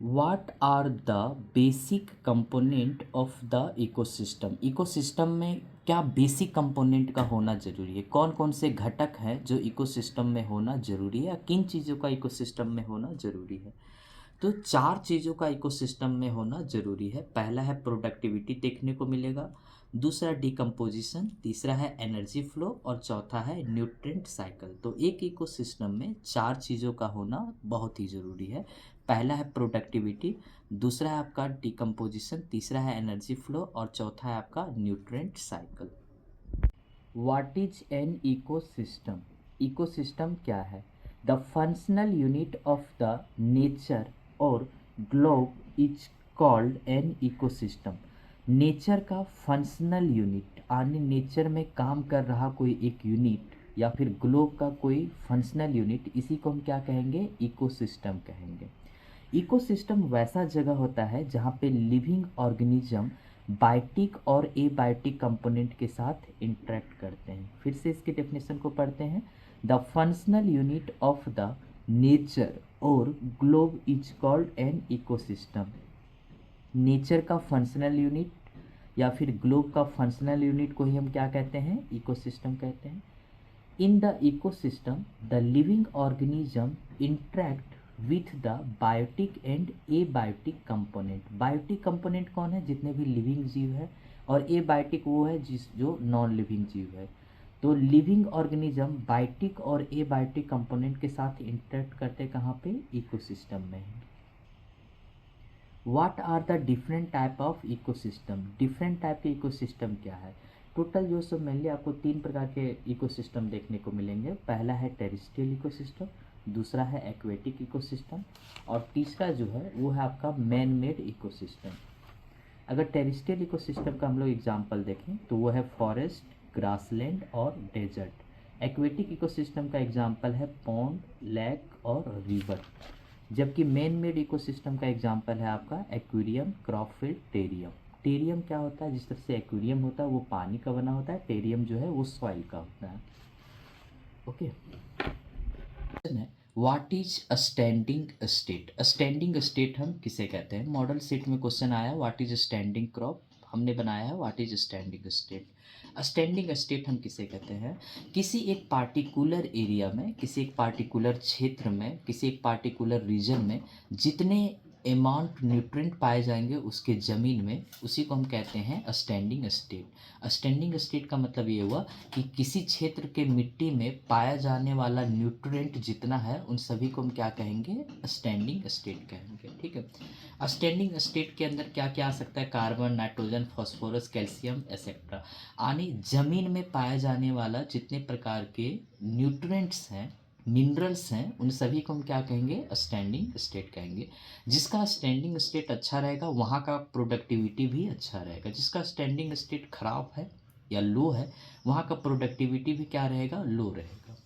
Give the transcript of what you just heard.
What are the basic component of the ecosystem. Ecosystem में क्या basic component का होना ज़रूरी है, कौन कौन से घटक हैं जो इकोसिस्टम में होना ज़रूरी है या किन चीज़ों का इकोसिस्टम में होना ज़रूरी है। तो चार चीज़ों का इकोसिस्टम में होना ज़रूरी है। पहला है प्रोडक्टिविटी देखने को मिलेगा, दूसरा डिकम्पोजिशन, तीसरा है एनर्जी फ्लो और चौथा है न्यूट्रिएंट साइकिल। तो एक इकोसिस्टम में चार चीज़ों का होना बहुत ही ज़रूरी है। पहला है प्रोडक्टिविटी, दूसरा है आपका डिकम्पोजिशन, तीसरा है एनर्जी फ्लो और चौथा है आपका nutrient cycle. What is an ecosystem. Ecosystem क्या है? The functional unit of the nature और globe is called an ecosystem. Nature का फंक्शनल यूनिट यानी नेचर में काम कर रहा कोई एक यूनिट या फिर ग्लोब का कोई फंक्शनल यूनिट, इसी को हम क्या कहेंगे? इकोसिस्टम कहेंगे। इकोसिस्टम वैसा जगह होता है जहाँ पे लिविंग ऑर्गेनिज्म बायोटिक और एबायोटिक कंपोनेंट के साथ इंटरेक्ट करते हैं। फिर से इसके डेफिनेशन को पढ़ते हैं। The functional unit of the nature और globe is called an ecosystem. Nature का फंक्शनल यूनिट या फिर ग्लोब का फंक्शनल यूनिट को ही हम क्या कहते हैं? इकोसिस्टम कहते हैं। In the ecosystem, the living organism interact with the biotic and abiotic component। Biotic component कौन है? जितने भी लिविंग जीव है, और एबायोटिक वो है जो नॉन लिविंग जीव है। तो लिविंग ऑर्गेनिज्म बायोटिक और एबायोटिक कंपोनेंट के साथ इंटरेक्ट करते कहाँ पे? इकोसिस्टम में। What are the different type of ecosystem. Different type के इकोसिस्टम क्या है? टोटल जो सब मेनली आपको तीन प्रकार के इकोसिस्टम देखने को मिलेंगे। पहला है टेरेस्ट्रियल इकोसिस्टम, दूसरा है एक्वेटिक इकोसिस्टम और तीसरा जो है वो है आपका मैन मेड इकोसिस्टम। अगर टेरेस्ट्रियल इकोसिस्टम का हम लोग एग्जांपल देखें तो वो है फॉरेस्ट, ग्रासलैंड और डेजर्ट। एक्वेटिक इकोसिस्टम का एग्जांपल है पॉन्ड, लेक और रिवर। जबकि मैन मेड इकोसिस्टम का एग्जांपल है आपका एक्वेरियम, क्रॉपफील्ड, टेरियम। टेरियम क्या होता है? जिस तरह से एक्वेरियम होता है वो पानी का बना होता है, टेरियम जो है वो सॉइल का होता है। Okay. What is a standing state. Standing state हम किसे कहते हैं? मॉडल सेट में क्वेश्चन आया व्हाट इज स्टैंडिंग क्रॉप, हमने बनाया है what is standing state. Standing state हम किसे कहते हैं? किसी एक पार्टिकुलर एरिया में, किसी एक पार्टिकुलर क्षेत्र में, किसी एक पार्टिकुलर रीजन में जितने अमाउंट न्यूट्रिएंट पाए जाएंगे उसके ज़मीन में, उसी को हम कहते हैं स्टैंडिंग स्टेट। स्टैंडिंग स्टेट का मतलब ये हुआ कि किसी क्षेत्र के मिट्टी में पाया जाने वाला न्यूट्रिएंट जितना है उन सभी को हम क्या कहेंगे? स्टैंडिंग स्टेट कहेंगे। ठीक है। स्टैंडिंग स्टेट के अंदर क्या क्या आ सकता है? Carbon, nitrogen, phosphorus, calcium etcetera. यानी जमीन में पाया जाने वाला जितने प्रकार के न्यूट्रिएंट्स हैं, मिनरल्स हैं, उन सभी को हम क्या कहेंगे? स्टैंडिंग स्टेट कहेंगे। जिसका स्टैंडिंग स्टेट अच्छा रहेगा वहाँ का प्रोडक्टिविटी भी अच्छा रहेगा। जिसका स्टैंडिंग स्टेट खराब है या लो है वहाँ का प्रोडक्टिविटी भी क्या रहेगा? लो रहेगा।